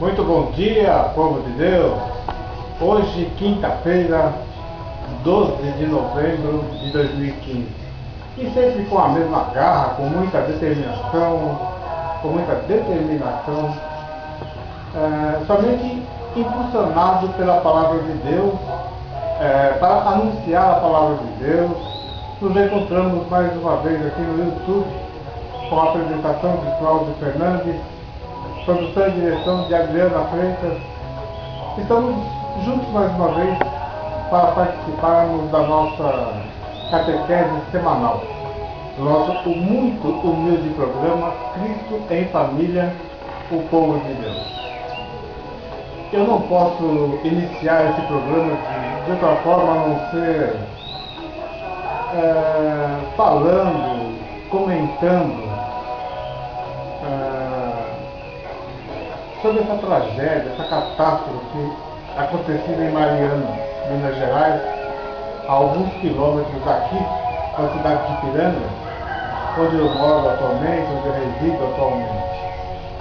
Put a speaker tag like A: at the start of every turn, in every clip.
A: Muito bom dia, povo de Deus. Hoje, quinta-feira, 12 de novembro de 2015. E sempre com a mesma garra, com muita determinação, somente impulsionado pela palavra de Deus, para anunciar a palavra de Deus. Nos encontramos mais uma vez aqui no YouTube, com a apresentação de Cláudio Fernandes, produção e direção de Adriana Freitas. Estamos juntos mais uma vez para participarmos da nossa catequese semanal, do nosso muito humilde programa Cristo em Família, o Povo de Deus. Eu não posso iniciar esse programa de outra forma a não ser falando, comentando sobre essa tragédia, essa catástrofe acontecida em Mariana, Minas Gerais, a alguns quilômetros daqui, da cidade de Piranga, onde eu moro atualmente, onde eu resido atualmente.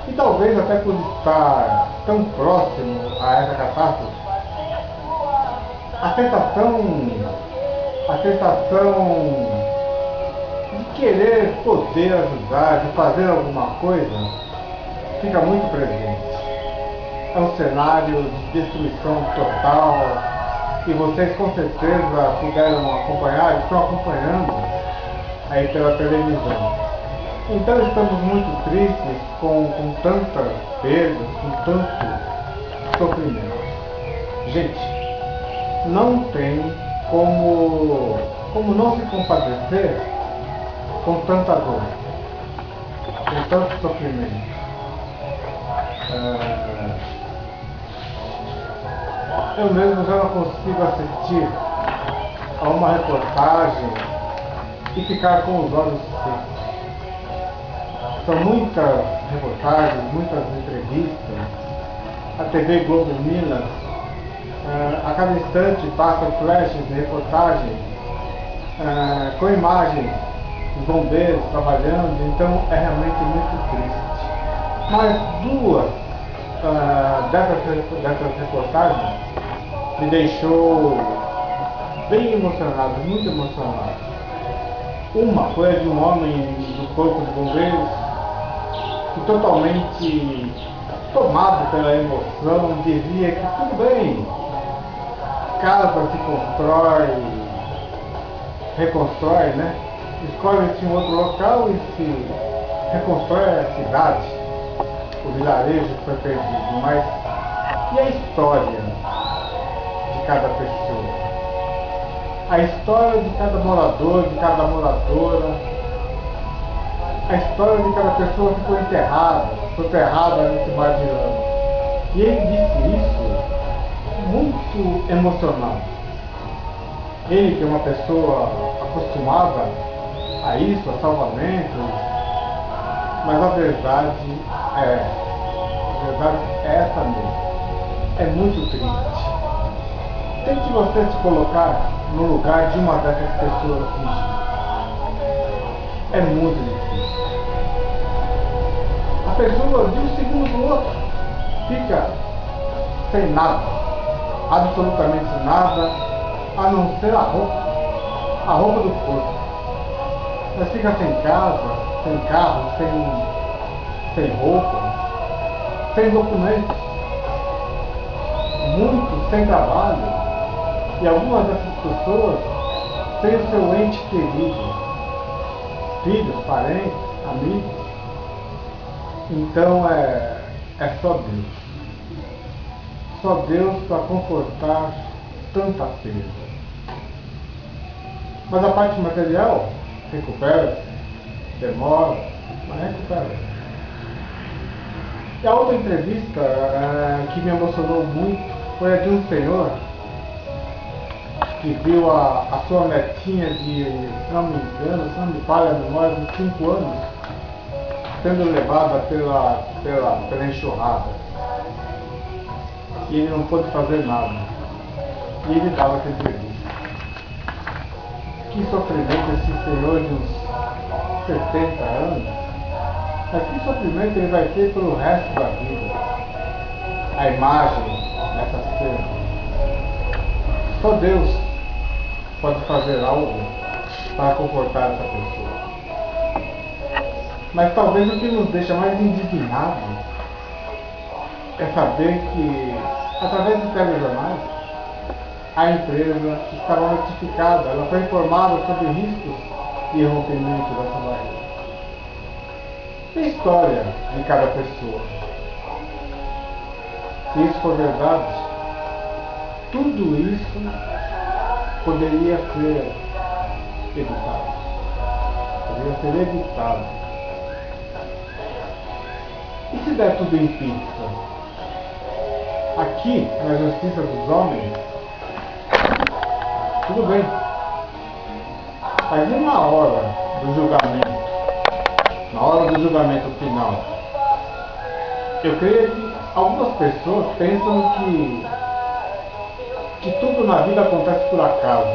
A: E talvez até por estar tão próximo a essa catástrofe, a sensação de querer poder ajudar, de fazer alguma coisa, fica muito presente. É um cenário de destruição total e vocês com certeza puderam acompanhar, estão acompanhando aí pela televisão. Então estamos muito tristes com tanta perda, com tanto sofrimento. Gente, não tem como não se compadecer com tanta dor, com tanto sofrimento. Eu mesmo já não consigo assistir a uma reportagem e ficar com os olhos secos. São muitas reportagens, muitas entrevistas. A TV Globo Minas, a cada instante passa flashes de reportagens com imagens dos bombeiros trabalhando, então é realmente muito triste. Mas duas dessas reportagens me deixou bem emocionado, muito emocionado. Uma foi a de um homem do corpo de bombeiros que, totalmente tomado pela emoção, dizia que tudo bem, casa se constrói, reconstrói, né? Escolhe-se um outro local e se reconstrói a cidade, o vilarejo que foi perdido. Mas e a história de cada pessoa? A história de cada morador, de cada moradora, a história de cada pessoa que foi enterrada nesse mar de lama. E ele disse isso muito emocionado. Ele, que é uma pessoa acostumada a isso, a salvamentos, mas a verdade é essa mesmo. É muito triste. Tente você se colocar no lugar de uma dessas pessoas fingidas. É muito difícil. A pessoa, de um segundo para o outro, fica sem nada, absolutamente nada, a não ser a roupa do corpo. Mas fica sem casa, sem carro, sem roupa, sem documentos, muitos sem trabalho, e algumas dessas pessoas têm o seu ente querido, filhos, parentes, amigos. Então é só Deus. Só Deus para confortar tanta perda. Mas a parte material recupera, demora, mas recupera. E a outra entrevista que me emocionou muito foi a de um senhor que viu a sua netinha de, se não me engano, se não me falha a memória, de 5 anos, sendo levada pela enxurrada. E ele não pôde fazer nada. E ele dava essa entrevista. Que sofrimento esse senhor de uns 70 anos. Mas que sofrimento ele vai ter pelo resto da vida. a imagem nessa cena. Só Deus pode fazer algo para confortar essa pessoa. Mas talvez o que nos deixa mais indignados é saber que, através de telejornais, a empresa estava notificada, ela foi informada sobre riscos de rompimento dessa barreira. E a história de cada pessoa. Se isso for verdade, tudo isso poderia ser evitado. Poderia ser evitado. E se der tudo em pizza? Aqui, na justiça dos homens, tudo bem. Mas e na hora do julgamento? Na hora do julgamento final? Eu creio que algumas pessoas pensam que tudo na vida acontece por acaso.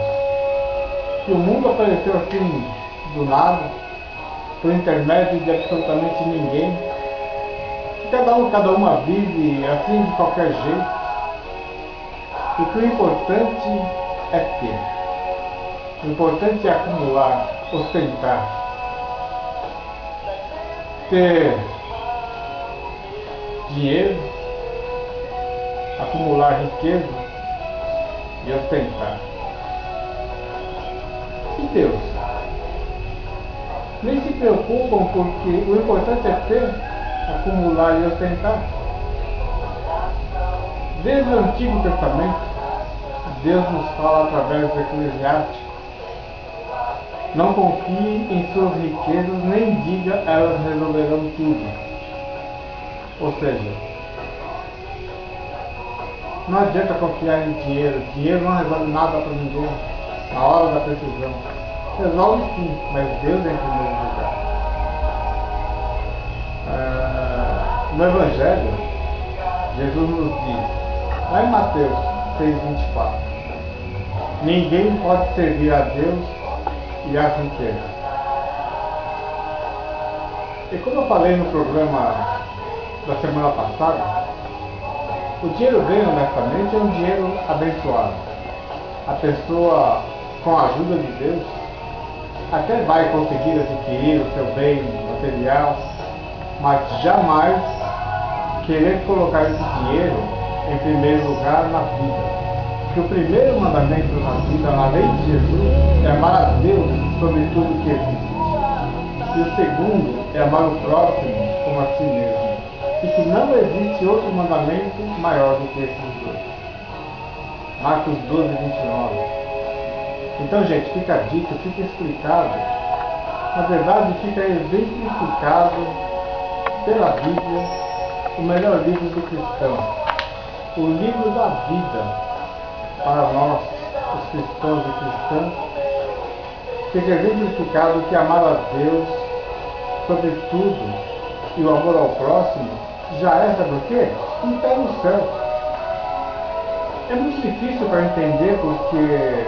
A: Que o mundo apareceu assim do nada, por intermédio de absolutamente ninguém. Que cada uma vive assim de qualquer jeito. E que o importante é ter. O importante é acumular, ostentar. Ter dinheiro, acumular riqueza e ostentar. E Deus? Nem se preocupam porque o importante é ter, acumular e ostentar. Desde o Antigo Testamento, Deus nos fala através do Eclesiástico. Não confie em suas riquezas, nem diga elas resolverão tudo. Ou seja, não adianta confiar em dinheiro. Dinheiro não resolve nada para ninguém na hora da precisão. Resolve sim, mas Deus é em primeiro lugar. No Evangelho, Jesus nos diz, lá em Mateus 6,24, ninguém pode servir a Deus e às riquezas. E como eu falei no programa da semana passada, o dinheiro ganho honestamente é um dinheiro abençoado. A pessoa, com a ajuda de Deus, até vai conseguir adquirir o seu bem material, mas jamais querer colocar esse dinheiro em primeiro lugar na vida. Que o primeiro mandamento na vida, na lei de Jesus, é amar a Deus sobre tudo que existe. E o segundo é amar o próximo como a si mesmo. E que não existe outro mandamento maior do que esses dois. Marcos 12:29. Então, gente, fica dito, fica explicado. Na verdade, fica exemplificado pela Bíblia, o melhor livro do cristão. O livro da vida. Para nós, os cristãos e cristãs, seja exemplificado que amar a Deus sobre tudo e o amor ao próximo já é, sabe o quê? Um pé no céu. É muito difícil para entender porque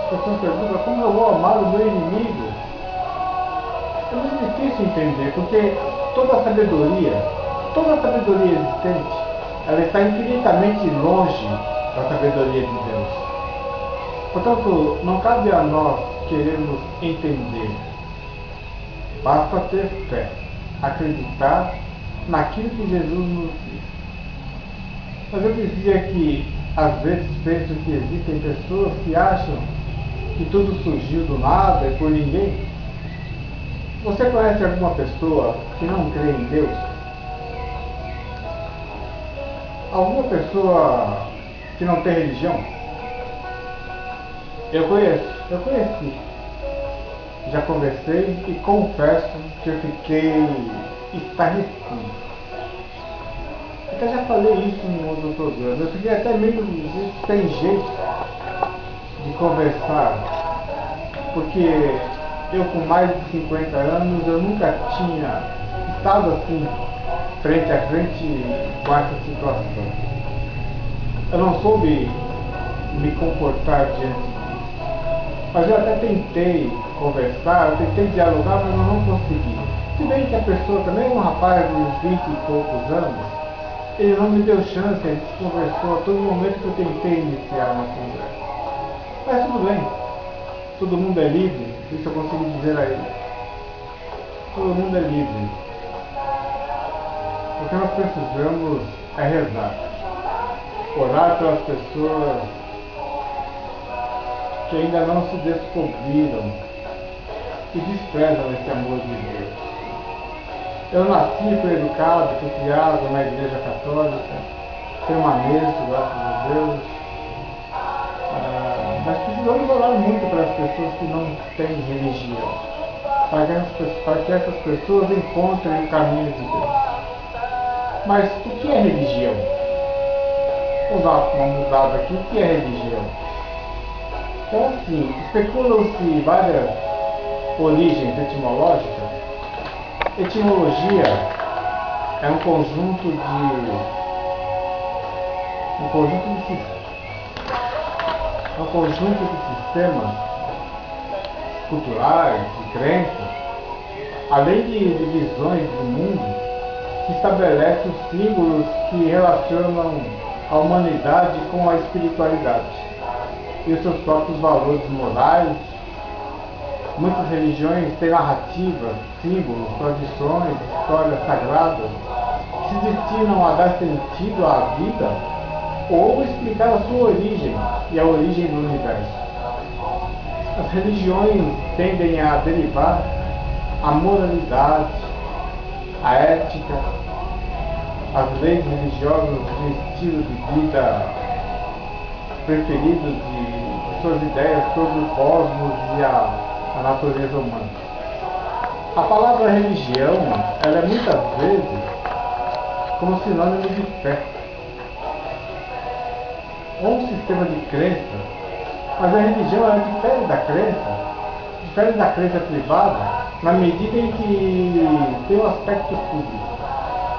A: as pessoas perguntam como eu vou amar o meu inimigo. É muito difícil entender porque toda a sabedoria existente, ela está infinitamente longe da sabedoria de Deus. Portanto, não cabe a nós querermos entender. Basta ter fé, acreditar naquilo que Jesus nos diz. Mas eu dizia que, às vezes, penso que existem pessoas que acham que tudo surgiu do nada e por ninguém. Você conhece alguma pessoa que não crê em Deus? Alguma pessoa que não tem religião? Eu conheci. Já conversei e confesso que eu fiquei estarrecido. Até já falei isso em outro programa. Eu fiquei até meio sem jeito de conversar. Porque eu com mais de 50 anos, eu nunca tinha estado assim, frente a frente com essa situação. Eu não soube me comportar diante disso. Mas eu até tentei conversar, eu tentei dialogar, mas eu não consegui. Se bem que a pessoa também, um rapaz de uns 20 e poucos anos, ele não me deu chance, a gente conversou a todo momento que eu tentei iniciar uma conversa. Mas tudo bem, todo mundo é livre, isso eu consegui dizer a ele. Todo mundo é livre. O que nós precisamos é rezar. Orar pelas pessoas que ainda não se descobriram e desprezam esse amor de Deus. Eu nasci, fui educado, fui criado na Igreja Católica, permaneço, graças a Deus. Mas precisamos orar muito para as pessoas que não têm religião, para que essas pessoas encontrem o caminho de Deus. Mas o que é religião? Vamos dar uma mudada aqui. O que é religião? Então, assim, especulam-se várias origens etimológicas. Etimologia é um conjunto de sistemas culturais, de crenças, além de visões do mundo, que estabelece os símbolos que relacionam a humanidade com a espiritualidade e os seus próprios valores morais. Muitas religiões têm narrativas, símbolos, tradições, histórias sagradas que se destinam a dar sentido à vida ou explicar a sua origem e a origem do universo. As religiões tendem a derivar a moralidade, a ética, as leis religiosas de estilo de vida preferido de suas ideias sobre o cosmos e a natureza humana. A palavra religião, ela é muitas vezes como sinônimo de fé, ou um sistema de crença, mas a religião ela difere da crença privada na medida em que tem um aspecto público.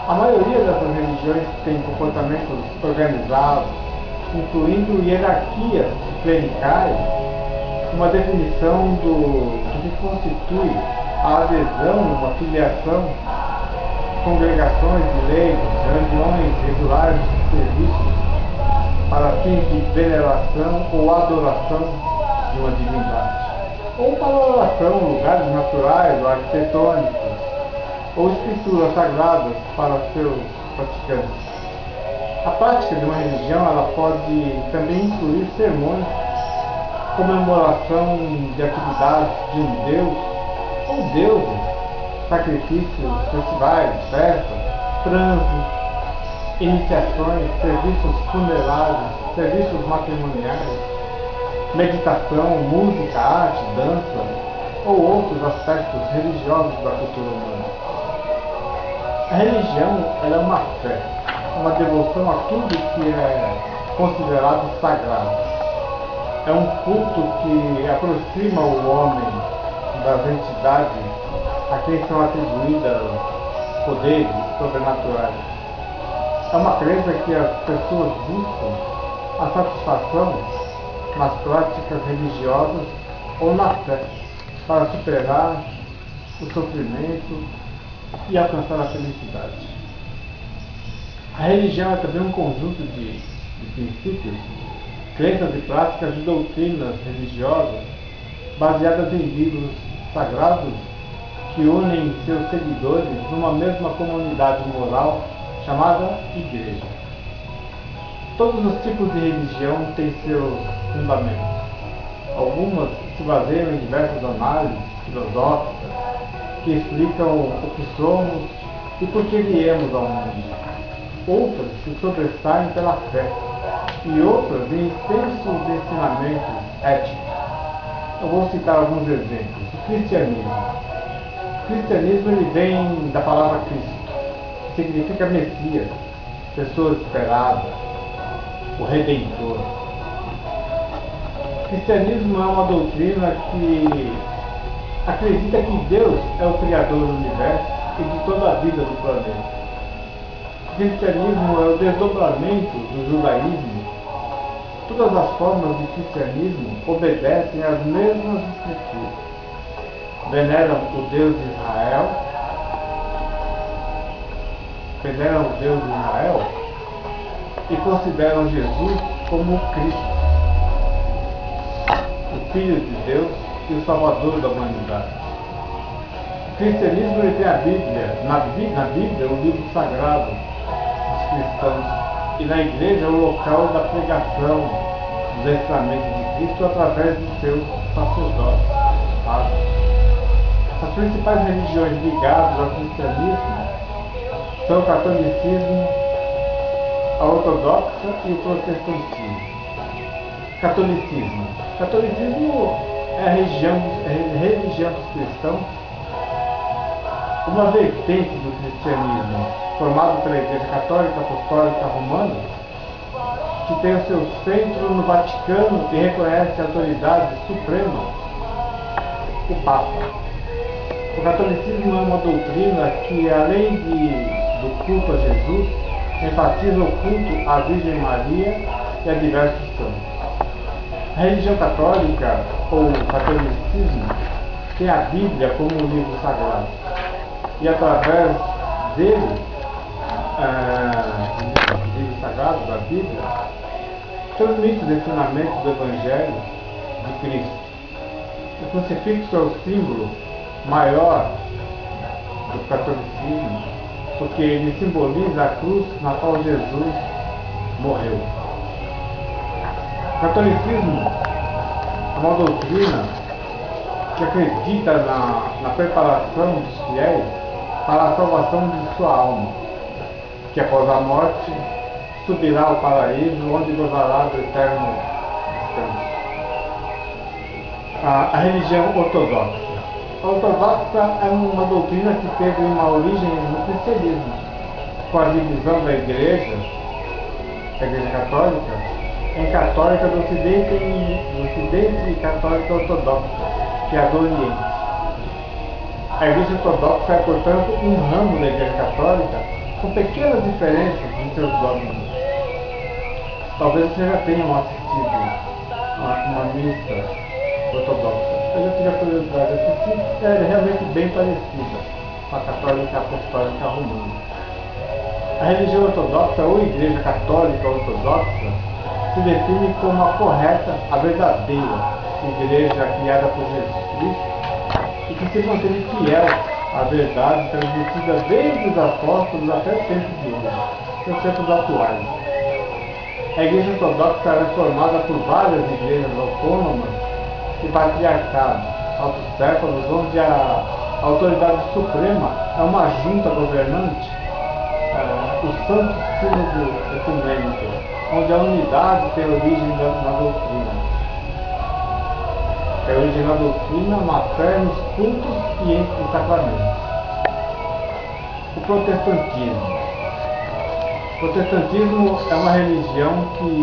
A: A maioria dessas religiões tem comportamentos organizados, incluindo hierarquias clericais, uma definição do que constitui a adesão, uma filiação, congregações de leigos, reuniões regulares de serviços para fins de veneração ou adoração de uma divindade, ou para oração, lugares naturais ou arquitetônicos, ou escrituras sagradas para seus praticantes. A prática de uma religião ela pode também incluir sermões, comemoração de atividades de um deus ou deuses, sacrifícios, festivais, festas, transes, iniciações, serviços funerários, serviços matrimoniais, meditação, música, arte, dança ou outros aspectos religiosos da cultura humana. A religião ela é uma fé, uma devoção a tudo que é considerado sagrado. É um culto que aproxima o homem das entidades a quem são atribuídas poderes sobrenaturais. É uma crença que as pessoas buscam a satisfação nas práticas religiosas ou na fé, para superar o sofrimento e alcançar a felicidade. A religião é também um conjunto de princípios, crenças e práticas de doutrinas religiosas baseadas em livros sagrados que unem seus seguidores numa mesma comunidade moral chamada Igreja. Todos os tipos de religião têm seus fundamentos. Algumas se baseiam em diversas análises filosóficas que explicam o que somos e por que viemos ao mundo. Outras se sobressaem pela fé e outras em extensos ensinamentos éticos. Eu vou citar alguns exemplos. O cristianismo. O cristianismo ele vem da palavra Cristo, que significa Messias, pessoa esperada, o Redentor. O cristianismo é uma doutrina que acredita que Deus é o Criador do universo e de toda a vida do planeta. O cristianismo é o desdobramento do judaísmo. Todas as formas de cristianismo obedecem às mesmas escrituras. Veneram o Deus de Israel veneram o Deus de Israel e consideram Jesus como o Cristo, o Filho de Deus e o Salvador da humanidade. O cristianismo ele tem a Bíblia, na Bíblia, o livro sagrado dos cristãos, e na igreja o local da pregação dos ensinamentos de Cristo através de seus sacerdotes, padres. As principais religiões ligadas ao cristianismo são o catolicismo, a ortodoxa e o protestantismo. Catolicismo. Catolicismo é a religião dos cristãos, uma vertente do cristianismo formada pela Igreja Católica Apostólica Romana, que tem o seu centro no Vaticano e reconhece a autoridade suprema, o Papa. O catolicismo é uma doutrina que, além do culto a Jesus, enfatiza o culto à Virgem Maria e a diversos santos. A religião católica, ou catolicismo, tem a Bíblia como um livro sagrado. E através dele, livro sagrado da Bíblia, transmite os ensinamentos do Evangelho de Cristo. O crucifixo é o símbolo maior do catolicismo, porque ele simboliza a cruz na qual Jesus morreu. O catolicismo é uma doutrina que acredita na preparação dos fiéis para a salvação de sua alma, que após a morte subirá ao paraíso, onde gozará do eterno descanso. A religião ortodoxa. A ortodoxa é uma doutrina que teve uma origem no cristianismo, com a divisão da Igreja Católica, em católica do Ocidente e católica ortodoxa, que é a do Oriente. A Igreja Ortodoxa é, portanto, um ramo da Igreja Católica com pequenas diferenças em seus dogmas. Talvez você já tenham assistido uma missa ortodoxa. Eu já tive a curiosidade de assistir, é realmente bem parecida com a Católica Apostólica Romana. A religião ortodoxa ou Igreja Católica Ortodoxa se define como a correta, a verdadeira Igreja criada por Jesus Cristo e que se mantém fiel à verdade transmitida desde os apóstolos até o tempo de hoje, até os tempos atuais. A Igreja Ortodoxa é formada por várias igrejas autônomas e patriarcados, autocéfalos, onde a autoridade suprema é uma junta governante, o Santo Sínodo Ecumênico, onde a unidade tem origem na doutrina. É origem na doutrina, na fé, nos cultos e entre os sacramentos. O protestantismo. O protestantismo é uma religião que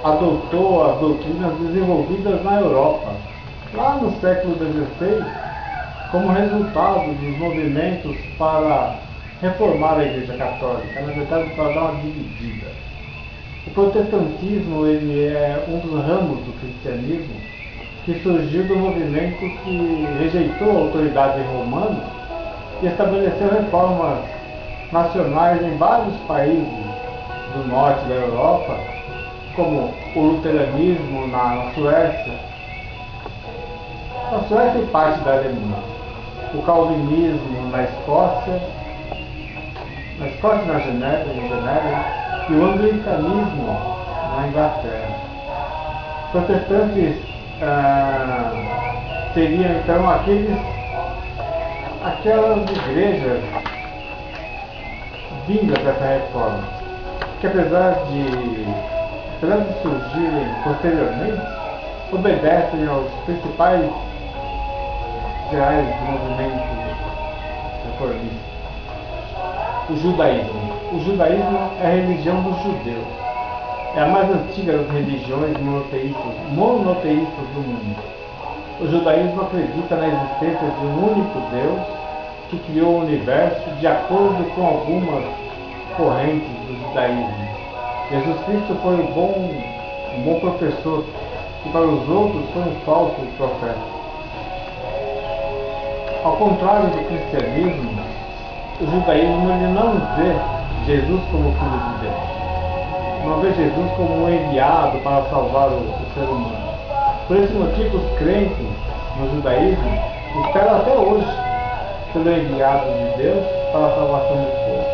A: adotou as doutrinas desenvolvidas na Europa, lá no século XVI, como resultado dos movimentos para reformar a Igreja Católica, na verdade para dar uma dividida. O protestantismo ele é um dos ramos do cristianismo que surgiu do movimento que rejeitou a autoridade romana e estabeleceu reformas nacionais em vários países do norte da Europa, como o luteranismo na Suécia e parte da Alemanha, o calvinismo na Escócia e na Genebra, e o anglicanismo na Inglaterra. Protestantes seriam então aquelas igrejas vindas dessa reforma, que apesar de surgirem posteriormente, obedecem aos principais ideais do movimento reformista. O judaísmo. O judaísmo é a religião dos judeus. É a mais antiga das religiões monoteístas do mundo. O judaísmo acredita na existência de um único Deus que criou o universo de acordo com algumas correntes do judaísmo. Jesus Cristo foi um bom professor e para os outros foi um falso profeta. Ao contrário do cristianismo, O judaísmo ele não vê Jesus como filho de Deus, não vê Jesus como um enviado para salvar o ser humano. Por esse motivo, os crentes no judaísmo esperam até hoje pelo enviado de Deus para a salvação do povo.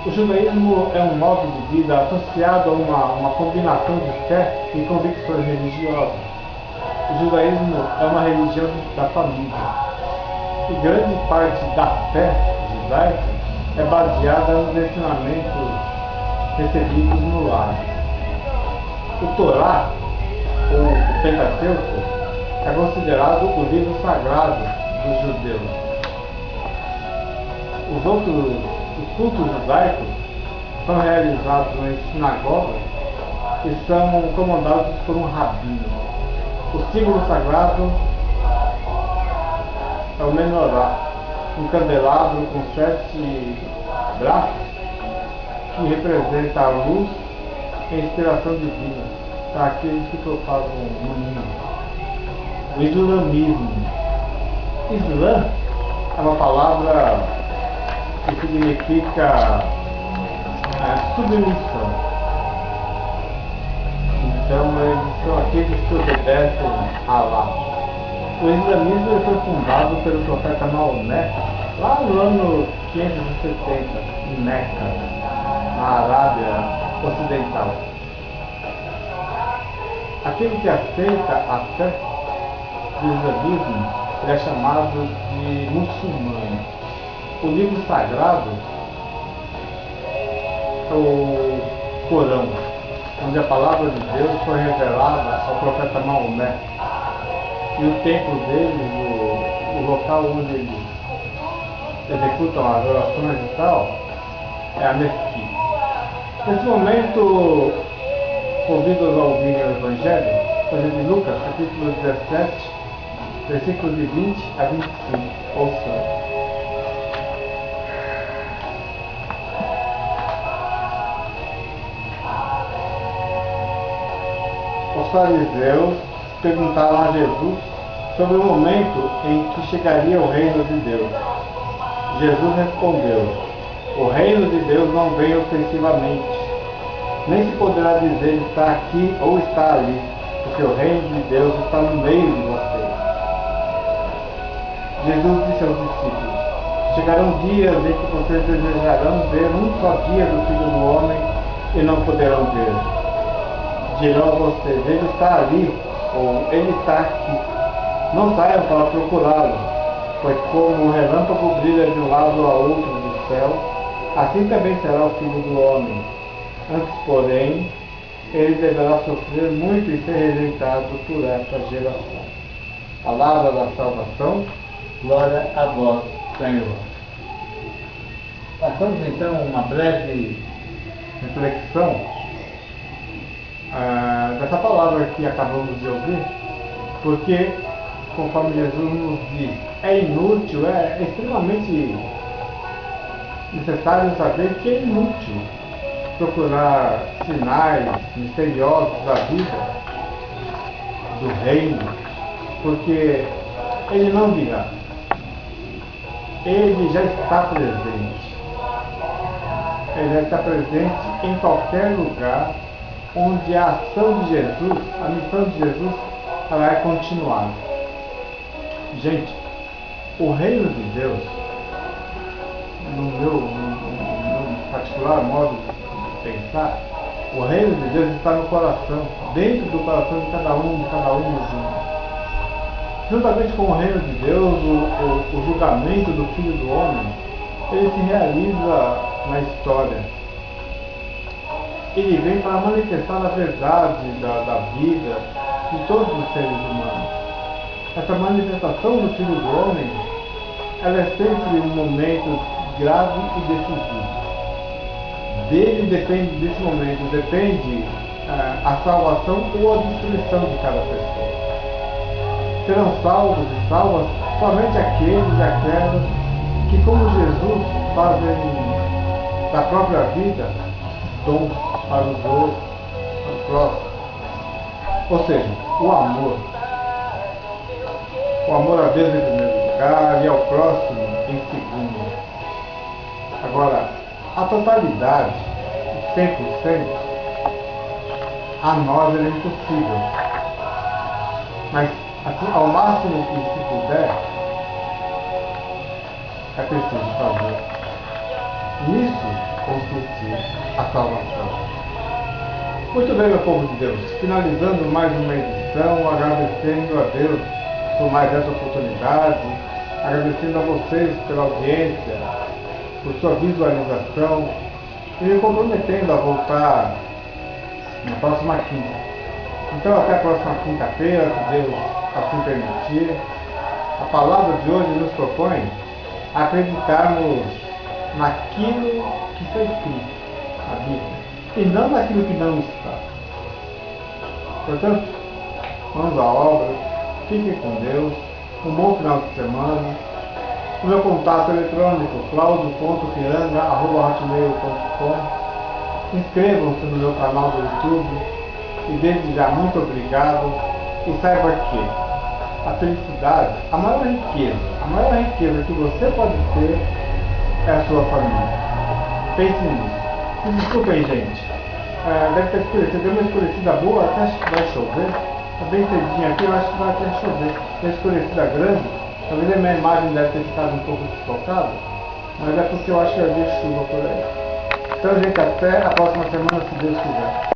A: O judaísmo é um modo de vida associado a uma combinação de fé e convicções religiosas. O judaísmo é uma religião da família. E grande parte da fé judaica é baseada nos ensinamentos recebidos no lar. O Torá, ou o Pentateuco, é considerado o livro sagrado dos judeus. Os cultos judaicos são realizados em sinagogas e são comandados por um rabino. O símbolo sagrado é o menorá, um candelabro com 7 braços que representa a luz e a inspiração divina para aqueles que propagam no mundo. O islamismo. Islã é uma palavra que significa submissão. Então eles são aqueles que obedecem a Allah. O islamismo foi fundado pelo profeta Maomé lá no ano 570, em Meca, na Arábia Ocidental. Aquele que aceita a fé do islamismo é chamado de muçulmano. O livro sagrado é o Corão, onde a palavra de Deus foi revelada ao profeta Maomé. E o templo deles, o local onde eles executam as orações e tal, é a mesquita. Nesse momento, convido-os a ouvirem o Evangelho, de Lucas, capítulo 17, versículos de 20 a 25. Ouçam. Os fariseus perguntaram a Jesus sobre o momento em que chegaria o reino de Deus. Jesus respondeu: o reino de Deus não vem ofensivamente, nem se poderá dizer está aqui ou está ali, porque o reino de Deus está no meio de vocês. Jesus disse aos discípulos: chegarão dias em que vocês desejarão ver um só dia do Filho do Homem e não poderão ver. Dirão a vocês: ele está ali, ou ele está aqui. Não saiam para procurá-lo, pois como o relâmpago brilha de um lado a outro do céu, assim também será o Filho do Homem. Antes, porém, ele deverá sofrer muito e ser rejeitado por esta geração. Palavra da salvação, glória a vós, Senhor. Passamos então uma breve reflexão dessa palavra que acabamos de ouvir, porque, conforme Jesus nos diz, é inútil, é extremamente necessário saber que é inútil procurar sinais misteriosos da vida, do reino, porque ele não virá. Ele já está presente. Ele já está presente em qualquer lugar onde a ação de Jesus, a missão de Jesus, ela é continuada. Gente, o reino de Deus, no meu particular modo de pensar, o reino de Deus está no coração, dentro do coração de cada um junto. Juntamente com o reino de Deus, o julgamento do Filho do Homem, ele se realiza na história. Ele vem para manifestar a verdade da vida de todos os seres humanos. Essa manifestação do Filho do Homem, ela é sempre um momento grave e decisivo. Dele depende, desse momento, depende a salvação ou a destruição de cada pessoa. Serão salvos e salvas somente aqueles e aquelas que, como Jesus, fazem da própria vida dom para os outros, para os próximos. Ou seja, o amor a Deus em primeiro lugar e ao próximo em segundo. Agora, a totalidade, 100%, a nós é impossível. Mas, assim, ao máximo que se puder, é preciso fazer. Nisso consiste a salvação. Muito bem, meu povo de Deus, finalizando mais uma edição, agradecendo a Deus por mais essa oportunidade, agradecendo a vocês pela audiência, por sua visualização e me comprometendo a voltar na próxima quinta. Então até a próxima quinta-feira, se Deus assim permitir. A palavra de hoje nos propõe acreditarmos naquilo que está escrito na Bíblia e não naquilo que não está. Portanto, vamos à obra, fiquem com Deus, um bom final de semana. O meu contato eletrônico claudio.piranga@hotmail.com. Inscrevam-se no meu canal do YouTube e desde já muito obrigado. E saiba que a felicidade, a maior riqueza que você pode ter é a sua família. Pense nisso. Me desculpem, gente. Deve ter escurecido, deu uma escurecida boa, até acho que vai chover. Está bem cedinho aqui, eu acho que vai até chover. Tem escurecida grande, talvez a minha imagem deve ter ficado um pouco desfocada, mas é porque eu acho que havia chuva por aí. Então, gente, até a próxima semana, se Deus quiser.